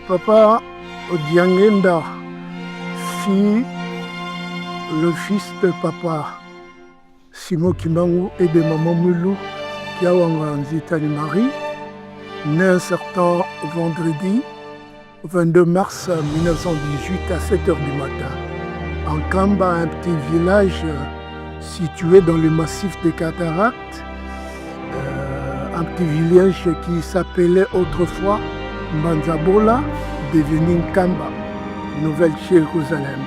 Papa Odiangenda fit le fils de papa Simon Kimbangu et de maman Moulou Kiawanga Nzitani Marie, né un certain vendredi 22 mars 1918 à 7 h du matin. En Kamba, un petit village situé dans le massif des Cataractes, un petit village qui s'appelait autrefois Manzabola, devenu Kamba, Nouvelle-Jérusalem.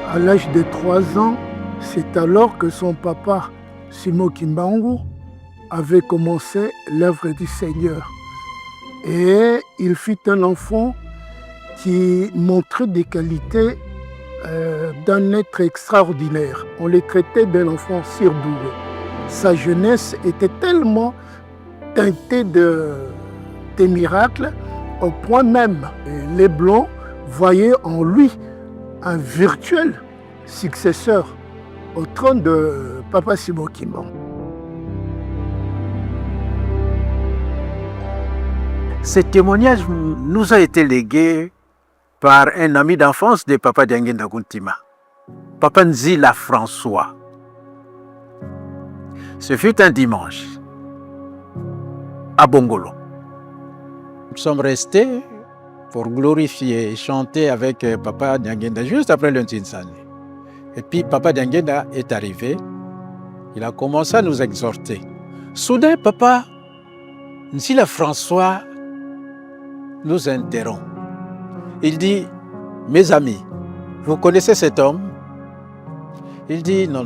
À l'âge de 3 ans, c'est alors que son papa, Simon Kimbangu, avait commencé l'œuvre du Seigneur. Et il fut un enfant qui montrait des qualités d'un être extraordinaire. On le traitait d'un enfant surdoué. Sa jeunesse était tellement teintée de miracles, au point même les Blancs voyaient en lui un virtuel successeur au trône de Papa Simon Kimbangu. Ce témoignage nous a été légué par un ami d'enfance de Papa Odiangenda Kuntima, Papa Nzila François. Ce fut un dimanche à Bongolo. Nous sommes restés pour glorifier et chanter avec Papa Odiangenda juste après le Ntinsani. Et puis Papa Odiangenda est arrivé, il a commencé à nous exhorter. Soudain, Papa Nzila François nous interrompt. Il dit, mes amis, vous connaissez cet homme? Il dit, non.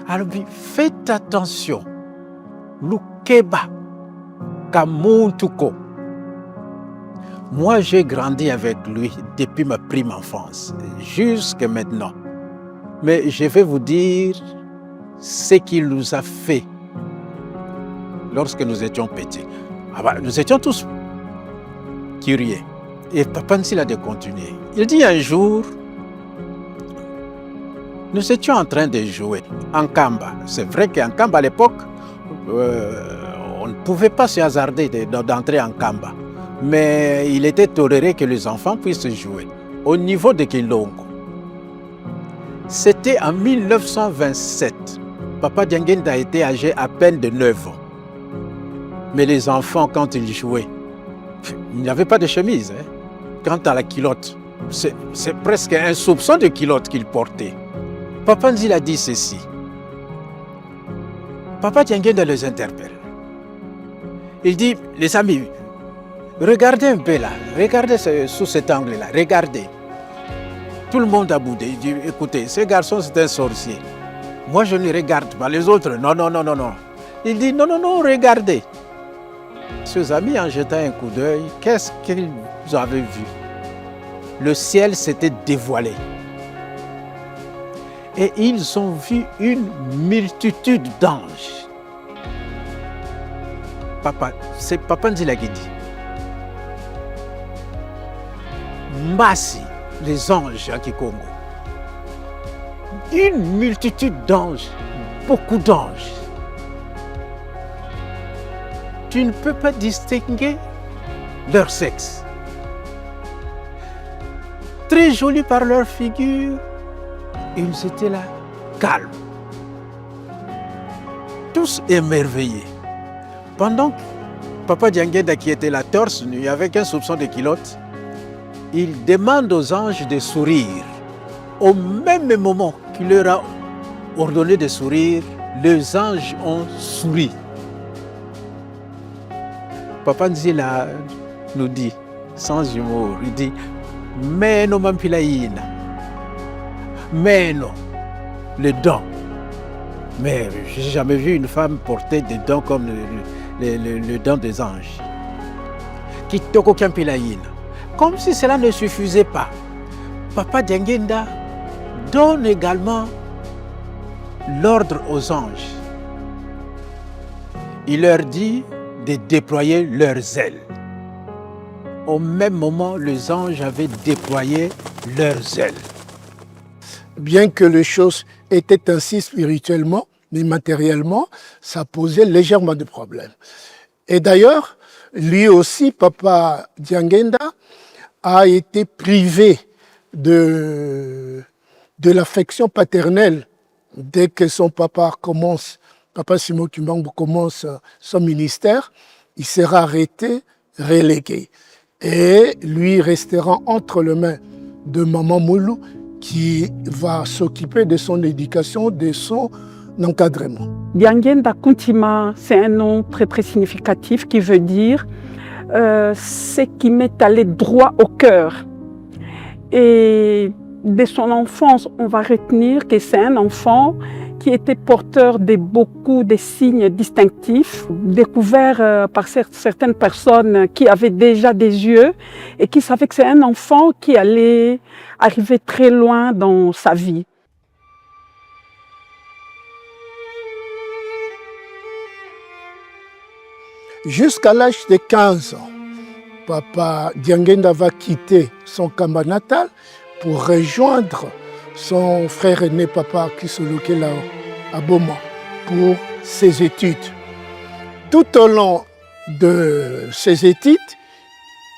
Alors, faites attention. Lukeba Kamuntuko. Moi, j'ai grandi avec lui depuis ma prime enfance, jusqu'à maintenant. Mais je vais vous dire ce qu'il nous a fait lorsque nous étions petits. Nous étions tous curieux. Et Papa Nzila de continuer. Il dit un jour, nous étions en train de jouer en Kamba. C'est vrai qu'en Kamba à l'époque, on ne pouvait pas se hasarder d'entrer en Kamba. Mais il était toléré que les enfants puissent jouer au niveau de Kilongo. C'était en 1927. Papa Odiangenda était âgé à peine de 9 ans. Mais les enfants, quand ils jouaient, il n'y avait pas de chemise. Quant à la culotte, c'est presque un soupçon de culotte qu'il portait. Papa Nzila dit ceci. Papa Odiangenda les interpelle. Il dit, les amis, regardez un peu là, regardez sous cet angle-là, regardez. Tout le monde a boudé. Il dit, écoutez, ce garçon c'est un sorcier. Moi je ne regarde pas, les autres, non. Il dit, non, regardez. Ses amis, en jetant un coup d'œil, qu'est-ce qu'ils avaient vu? Le ciel s'était dévoilé. Et ils ont vu une multitude d'anges. C'est Papa Nzila qui dit. Mbasi, les anges à Kikongo. Une multitude d'anges, beaucoup d'anges. Tu ne peux pas distinguer leur sexe. Très jolis par leur figure, ils étaient là, calmes. Tous émerveillés. Pendant que Papa Odiangenda, qui était là torse nu, avec un soupçon de culotte, il demande aux anges de sourire. Au même moment qu'il leur a ordonné de sourire, les anges ont souri. Papa Nzila nous dit, sans humour, il dit, mais non, mampilaïna, mais non, les dents. Mais je n'ai jamais vu une femme porter des dents comme les dents des anges. Kitoko Kampilaïna. Comme si cela ne suffisait pas, Papa Odiangenda donne également l'ordre aux anges. Il leur dit de déployer leurs ailes. Au même moment, les anges avaient déployé leurs ailes. Bien que les choses étaient ainsi spirituellement, mais matériellement, ça posait légèrement de problèmes. Et d'ailleurs, lui aussi, Papa Diangenda, a été privé de l'affection paternelle dès que son papa Simon Kimbangu commence son ministère. Il sera arrêté, relégué. Et lui restera entre les mains de Maman Moulou qui va s'occuper de son éducation, de son encadrement. Diangenda Kuntima, c'est un nom très très significatif qui veut dire ce qui m'est allé droit au cœur. Et de son enfance, on va retenir que c'est un enfant qui était porteur de beaucoup de signes distinctifs, découverts par certaines personnes qui avaient déjà des yeux et qui savaient que c'est un enfant qui allait arriver très loin dans sa vie. Jusqu'à l'âge de 15 ans, Papa Diangenda va quitter son Kamba natal pour rejoindre son frère aîné, Papa Kisoloke à Boma, pour ses études. Tout au long de ses études,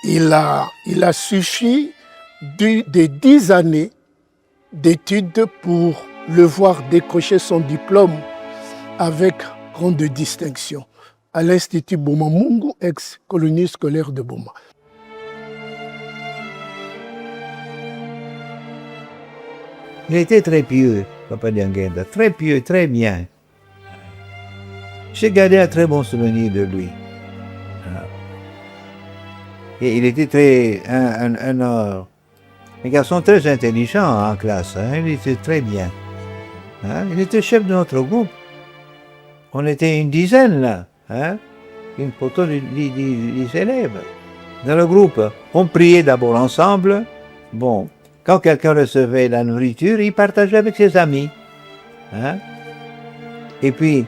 il a suffi de 10 années d'études pour le voir décrocher son diplôme avec rang de distinction à l'Institut Boma Mungu, ex-colonie scolaire de Boma. Il était très pieux, Papa Diangenda, très pieux, très bien. J'ai gardé un très bon souvenir de lui. Et il était un garçon très intelligent en classe, hein, il était très bien. Hein, il était chef de notre groupe. On était une dizaine là, hein, une photo des élèves. Dans le groupe, on priait d'abord ensemble. Bon. Quand quelqu'un recevait la nourriture, il partageait avec ses amis. Hein? Et puis,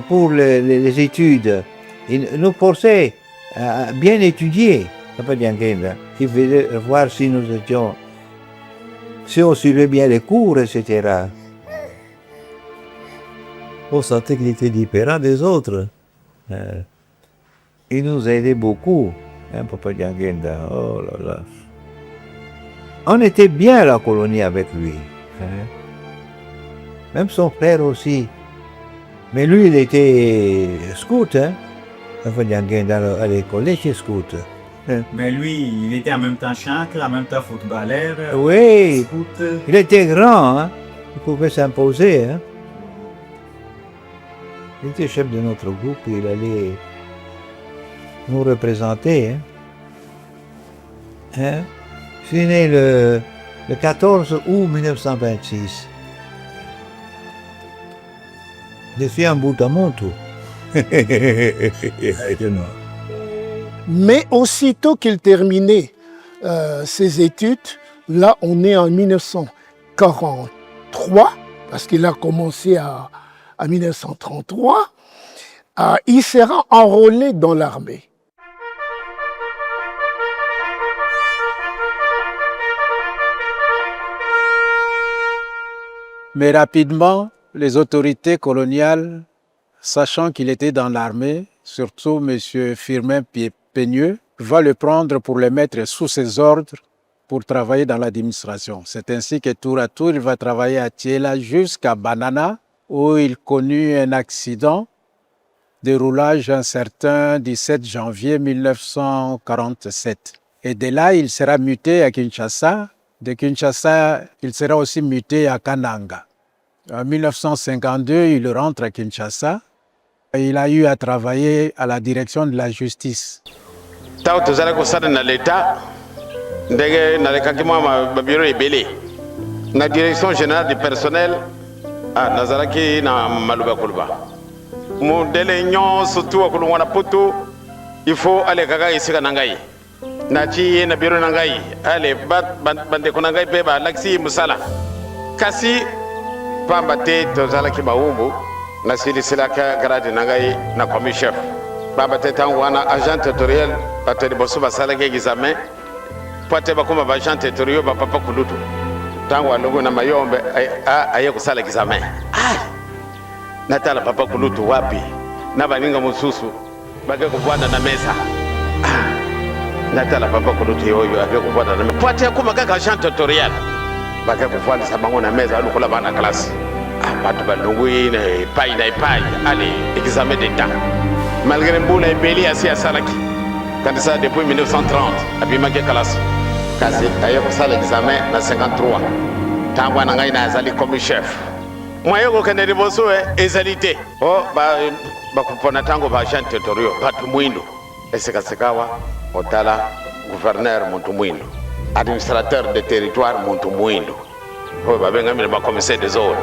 pour les études, il nous forçait à bien étudier. Papa Diangenda, il faisait voir si on suivait bien les cours, etc. On sentait qu'il était différent des autres. Il nous aidait beaucoup, hein, Papa Diangenda. Oh là là. On était bien à la colonie avec lui. Hein? Même son frère aussi. Mais lui, il était scout. Hein? À l'école, il était scout. Hein? Mais lui, il était en même temps chancre, en même temps footballeur. Oui, Scout. il était grand. Hein? Il pouvait s'imposer. Hein? Il était chef de notre groupe. Il allait nous représenter. Hein? Hein? Je suis né le 14 août 1926. Je suis un bout à mon tour. Mais aussitôt qu'il terminait ses études, là on est en 1943, parce qu'il a commencé à 1933, il sera enrôlé dans l'armée. Mais rapidement, les autorités coloniales, sachant qu'il était dans l'armée, surtout M. Firmin Peigneux, va le prendre pour le mettre sous ses ordres pour travailler dans l'administration. C'est ainsi que tour à tour, il va travailler à Thiela jusqu'à Banana, où il connut un accident de roulage incertain 17 janvier 1947. Et de là, il sera muté à Kinshasa. De Kinshasa, il sera aussi muté à Kananga. En 1952, il rentre à Kinshasa. Il a eu à travailler à la direction de la justice. Tao tozala kosala na l'État ndenge nalekaki mwa babiro ebele na direction générale du personnel nazalaki na maloba koloba modele nyonso tu akolongwa na poto il faut alekaka esika na ngai naci ye na biro na ngai ale bandeko na ngai mpe balakisi mosala kasi pamba te tozalaki bawumbu nasilisilaka grade na ngai na commis chef pamba te ntango wana agent territorial bato liboso basalaki examen po te bakoma baagent territorial bapapa kulutu ntango alongo na mayombe aye kosala examen natala papa kulutu wapi na baninga mosusu bake kuvana na mesa natala papa kuluti oyo ake kuvana na mesa pati akuma kaka Jean tutorial bake kuvana sabango na mesa alukula bana classe batu balungui na epai allez examen d'état malgré mbula ebeli asi asalaki kandi ça depuis 1930 abimaki classe kasi aye kosala examen na 53 ntango na ngai nazali comme chef moyen kokende liboso ezali te bakupona ntango ba Jean tutorial batu mwindo esekasekawa otala gouverneur muntu mwindo administrateur de territoire muntu mwindo oyo babengamile bakomissaire des zones.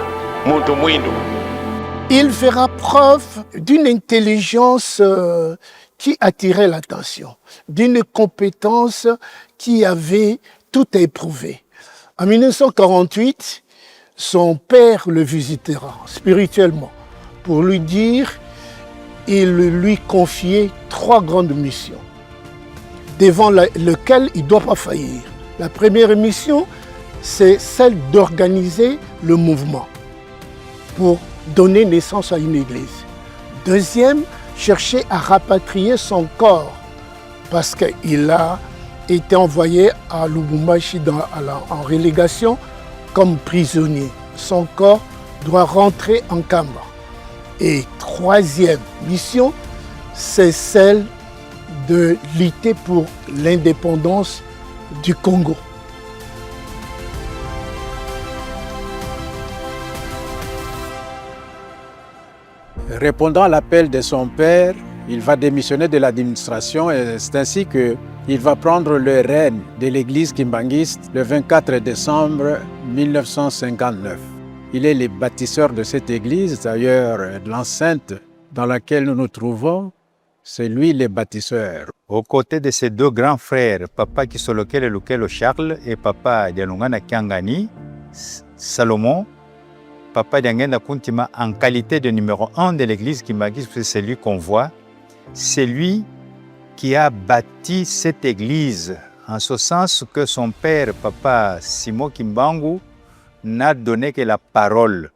Il fera preuve d'une intelligence qui attirait l'attention, d'une compétence qui avait tout à éprouver. En 1948, son père le visitera spirituellement pour lui dire, il lui confiait 3 grandes missions devant lesquelles il ne doit pas faillir. La première mission, c'est celle d'organiser le mouvement pour donner naissance à une église. Deuxième, chercher à rapatrier son corps parce qu'il a été envoyé à Lubumbashi en relégation comme prisonnier. Son corps doit rentrer en Kamba. Et troisième mission, c'est celle de lutter pour l'indépendance du Congo. Répondant à l'appel de son père, il va démissionner de l'administration et c'est ainsi qu'il va prendre le règne de l'église kimbanguiste le 24 décembre 1959. Il est le bâtisseur de cette église, d'ailleurs l'enceinte dans laquelle nous nous trouvons, c'est lui le bâtisseur. Aux côtés de ses 2 grands frères, Papa Kisolokele Lukelo Charles et Papa Dialungana Kiangani, Salomon, Papa Diangenda Kuntima, en qualité de numéro 1 de l'église Kimbanguiste, c'est lui qu'on voit, c'est lui qui a bâti cette église, en ce sens que son père, Papa Simon Kimbangu, n'a donné que la parole.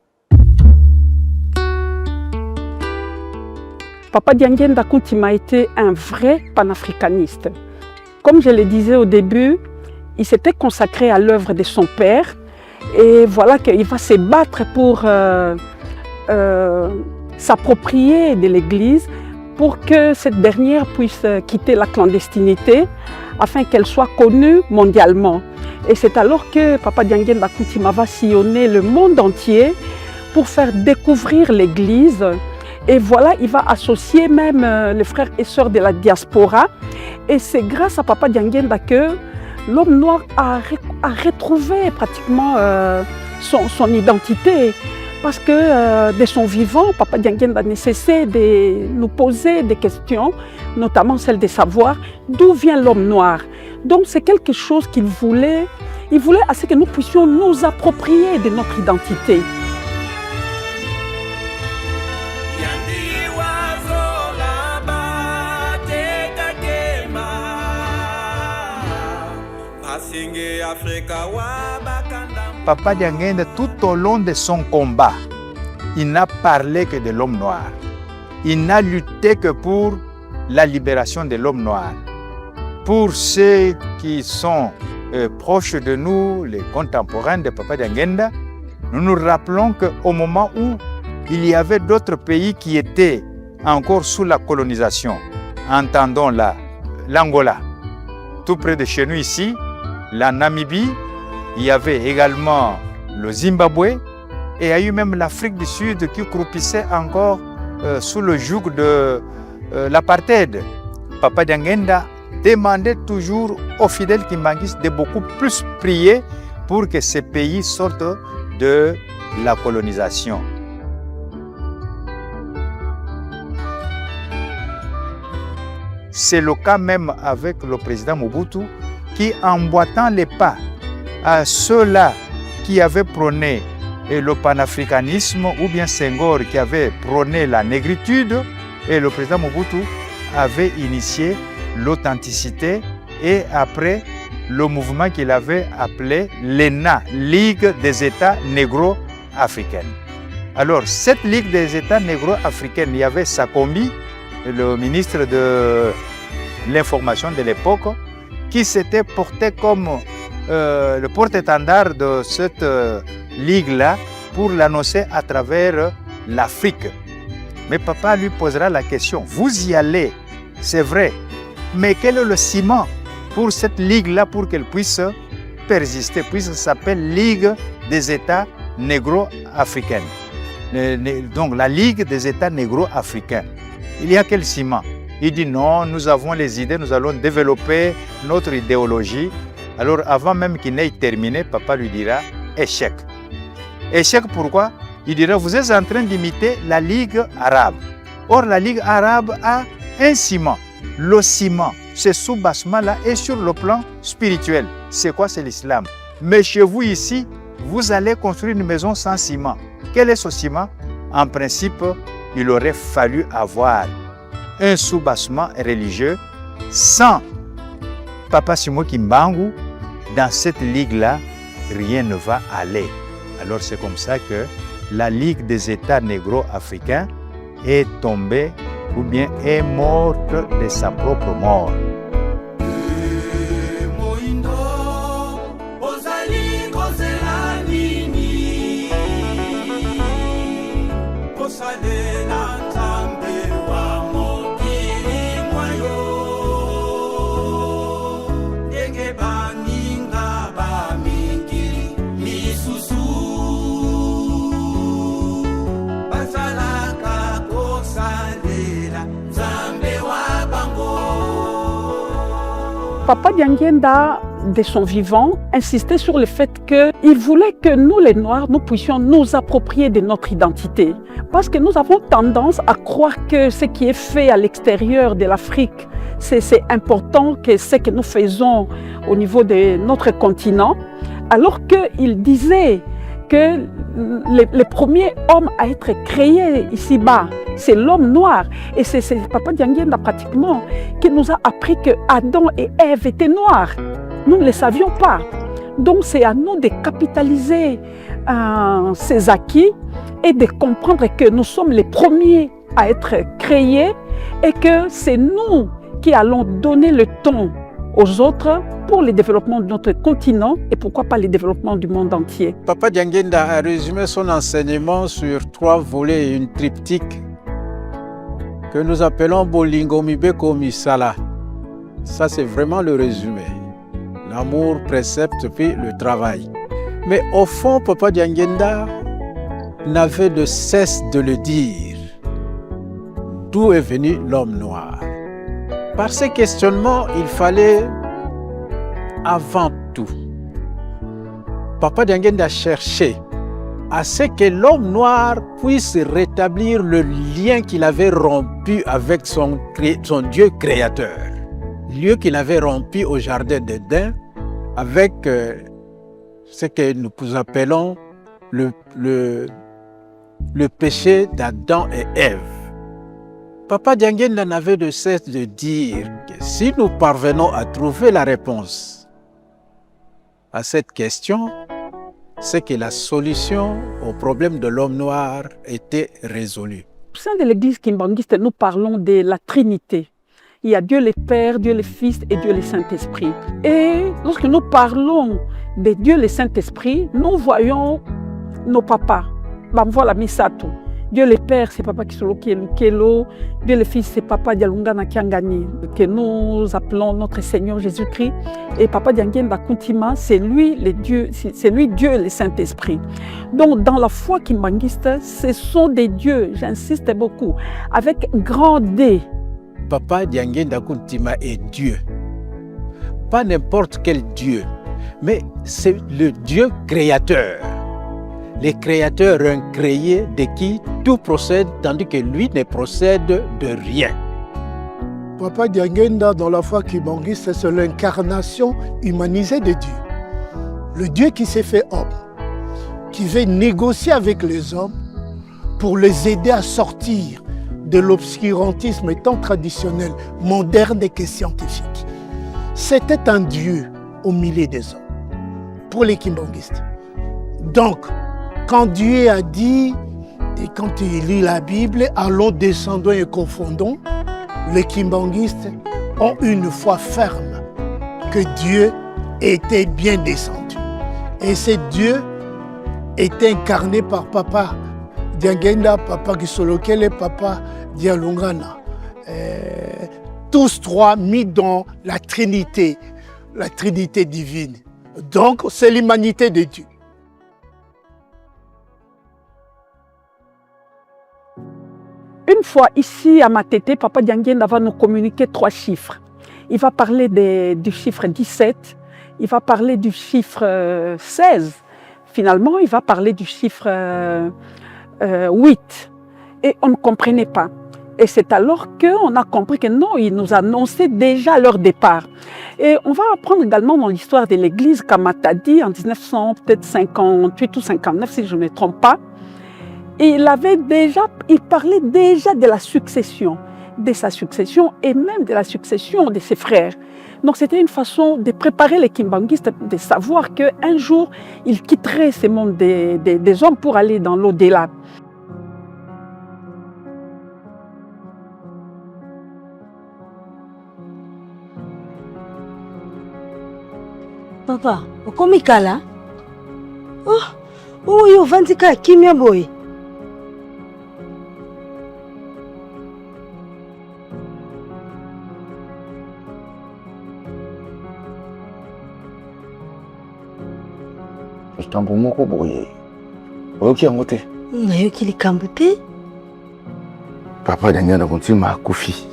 Papa Diangenda Kuntima était un vrai panafricaniste. Comme je le disais au début, il s'était consacré à l'œuvre de son père. Et voilà qu'il va se battre pour s'approprier de l'Église pour que cette dernière puisse quitter la clandestinité afin qu'elle soit connue mondialement. Et c'est alors que Papa Diangenda Kuntima va sillonner le monde entier pour faire découvrir l'Église. Et voilà, il va associer même les frères et sœurs de la diaspora. Et c'est grâce à Papa Diangenda que l'homme noir a retrouvé pratiquement son identité. Parce que de son vivant, Papa Diangenda ne cessait de nous poser des questions, notamment celle de savoir d'où vient l'homme noir. Donc c'est quelque chose qu'il voulait. Il voulait à ce que nous puissions nous approprier de notre identité. Papa Diangenda, tout au long de son combat, il n'a parlé que de l'homme noir. Il n'a lutté que pour la libération de l'homme noir. Pour ceux qui sont proches de nous, les contemporains de Papa Diangenda, nous nous rappelons qu'au moment où il y avait d'autres pays qui étaient encore sous la colonisation, entendons l'Angola, tout près de chez nous ici, la Namibie, il y avait également le Zimbabwe et il y a eu même l'Afrique du Sud qui croupissait encore sous le joug de l'apartheid. Papa Diangenda demandait toujours aux fidèles kimbanguistes de beaucoup plus prier pour que ces pays sortent de la colonisation. C'est le cas même avec le président Mobutu qui, emboîtant les pas à ceux-là qui avaient prôné le panafricanisme ou bien Senghor qui avait prôné la négritude, et le président Mobutu avait initié l'authenticité et après le mouvement qu'il avait appelé l'ENA, Ligue des États négro-africaines. Alors cette Ligue des États négro-africaines, il y avait Sakombi, le ministre de l'information de l'époque, qui s'était porté comme le porte-étendard de cette ligue-là pour l'annoncer à travers l'Afrique. Mais papa lui posera la question, vous y allez, c'est vrai, mais quel est le ciment pour cette ligue-là pour qu'elle puisse persister, puisque ça s'appelle Ligue des États négro-africains. Donc la Ligue des États négro-africains. Il y a quel ciment? Il dit non, nous avons les idées, nous allons développer notre idéologie. Alors avant même qu'il n'ait terminé, papa lui dira échec. Échec pourquoi? Il dira vous êtes en train d'imiter la Ligue arabe. Or la Ligue arabe a un ciment. Le ciment, ce soubassement-là est sur le plan spirituel. C'est quoi? C'est l'islam. Mais chez vous ici, vous allez construire une maison sans ciment. Quel est ce ciment? En principe, il aurait fallu avoir un soubassement religieux. Sans Papa Simoki Mbangu, dans cette ligue-là, rien ne va aller. Alors c'est comme ça que la Ligue des États négro-africains est tombée ou bien est morte de sa propre mort. Papa Dianguenda, de son vivant, insistait sur le fait qu'il voulait que nous, les Noirs, nous puissions nous approprier de notre identité. Parce que nous avons tendance à croire que ce qui est fait à l'extérieur de l'Afrique, c'est important que ce que nous faisons au niveau de notre continent, alors qu'il disait que le premier homme à être créé ici-bas, c'est l'homme noir. Et c'est Papa Dianguenda pratiquement qui nous a appris que Adam et Ève étaient noirs. Nous ne le savions pas. Donc c'est à nous de capitaliser ces acquis et de comprendre que nous sommes les premiers à être créés et que c'est nous qui allons donner le ton aux autres pour le développement de notre continent et pourquoi pas le développement du monde entier. Papa Dianguenda a résumé son enseignement sur 3 volets et une triptyque que nous appelons Bolingo Mibeko Misala. Ça, c'est vraiment le résumé. L'amour, précepte, puis le travail. Mais au fond, Papa Dianguenda n'avait de cesse de le dire. D'où est venu l'homme noir? Par ces questionnements, il fallait avant tout, Papa Dianguenda cherchait à ce que l'homme noir puisse rétablir le lien qu'il avait rompu avec son Dieu créateur. Lieu qu'il avait rompu au jardin d'Éden avec ce que nous appelons le péché d'Adam et Ève. Papa Dianguenda n'avait de cesse de dire que si nous parvenons à trouver la réponse à cette question, c'est que la solution au problème de l'homme noir était résolue. Au sein de l'église kimbanguiste, nous parlons de la Trinité. Il y a Dieu le Père, Dieu le Fils et Dieu le Saint-Esprit. Et lorsque nous parlons de Dieu le Saint-Esprit, nous voyons nos papas. Voilà Misato. Dieu le Père, c'est Papa Kisolo Kelo. Dieu le Fils, c'est Papa Dialungana Kiangani, que nous appelons notre Seigneur Jésus-Christ. Et Papa Dianguenda Kuntima, c'est lui Dieu le Saint-Esprit. Donc dans la foi kimbanguiste, ce sont des dieux, j'insiste beaucoup, avec grand D. Papa Dianguenda Kuntima est Dieu. Pas n'importe quel Dieu, mais c'est le Dieu créateur. Les créateurs ont créé de qui tout procède, tandis que lui ne procède de rien. Papa Dianguenda, dans la foi kimbanguiste, c'est l'incarnation humanisée de Dieu. Le Dieu qui s'est fait homme, qui veut négocier avec les hommes pour les aider à sortir de l'obscurantisme tant traditionnel, moderne et scientifique. C'était un Dieu au milieu des hommes, pour les kimbanguistes. Donc, quand Dieu a dit, et quand il lit la Bible, allons, descendons et confondons, les kimbanguistes ont une foi ferme que Dieu était bien descendu. Et ce Dieu est incarné par Papa Diangenda, Papa Gisolokele et Papa Dialungana. Tous trois mis dans la Trinité divine. Donc, c'est l'humanité de Dieu. Une fois ici à Matete, Papa Diangenda va nous communiquer 3 chiffres. Il va parler du chiffre 17, il va parler du chiffre 16, finalement il va parler du chiffre 8. Et on ne comprenait pas. Et c'est alors qu'on a compris que non, il nous annonçait déjà leur départ. Et on va apprendre également dans l'histoire de l'Église qu'Amatadi, en 1958 ou 59, si je ne me trompe pas, il parlait déjà de la succession, de sa succession et même de la succession de ses frères. Donc c'était une façon de préparer les kimbanguistes, de savoir qu'un jour, ils quitteraient ce monde des hommes pour aller dans l'au-delà. Papa, okomi kala? Oh, yo vandika kimia boy. likambo moko boye oyoki yango te? Nayoki likambo te. Papa Diangenda kontima akufi,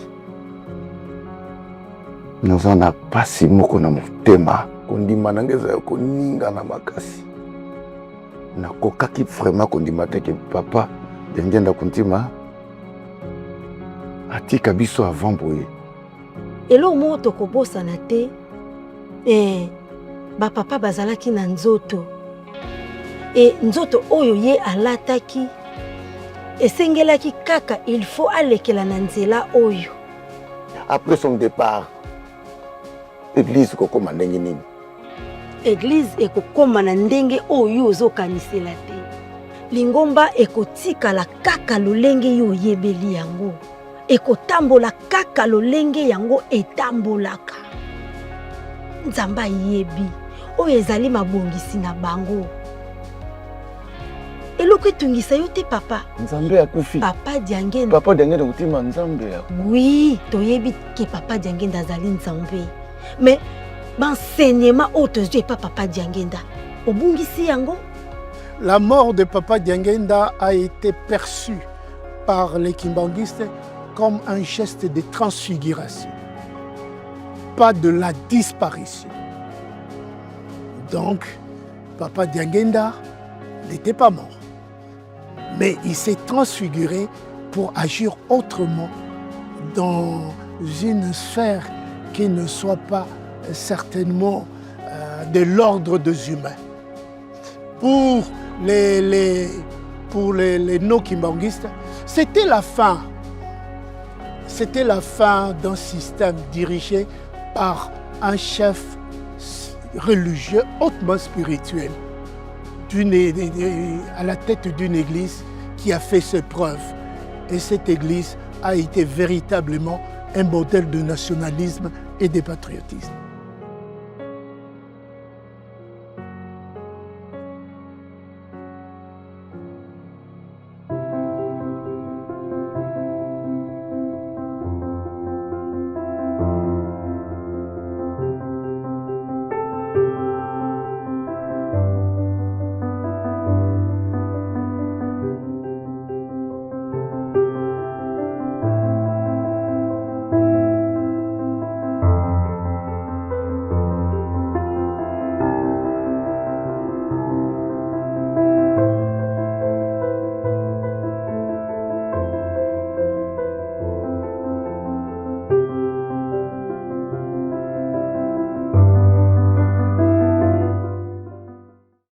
naza na pasi moko na motema, kondima nange ezala koninga na makasi. Nakokaki vraiment kondima te ke Papa Diangenda kontima atika biso avant boye. Elo moko tokobosana te. Papa bazalaki na nzoto. Nzoto oyo ye alataki esengelaki kaka il faut alekela na nzela oyo. Après son départ, Église kokoma ndenge nini? Église ekokoma na ndenge oyo ozokanisela te. Lingomba ekotikala kaka lolenge yo yebeli yango. Ekotambola kaka lolenge yango etambolaka. Nzamba yebi oyo ezali mabongisi na bango. Eloko etungisa yo te papa. Nzambe akufi. Papa Diangenda. Papa Diangenda kutima Nzambe ya. Oui, toyebi ke Papa Diangenda azali Nzambe. Mais l'enseignement autre Dieu pas Papa Diangenda. Obungisi yango. La mort de Papa Diangenda a été perçue par les kimbanguistes comme un geste de transfiguration, pas de la disparition. Donc, Papa Diangenda n'était pas mort, mais il s'est transfiguré pour agir autrement dans une sphère qui ne soit pas certainement de l'ordre des humains. Pour les no-kimbanguistes, c'était la fin. C'était la fin d'un système dirigé par un chef religieux hautement spirituel à la tête d'une église qui a fait ses preuves. Et cette église a été véritablement un modèle de nationalisme et de patriotisme.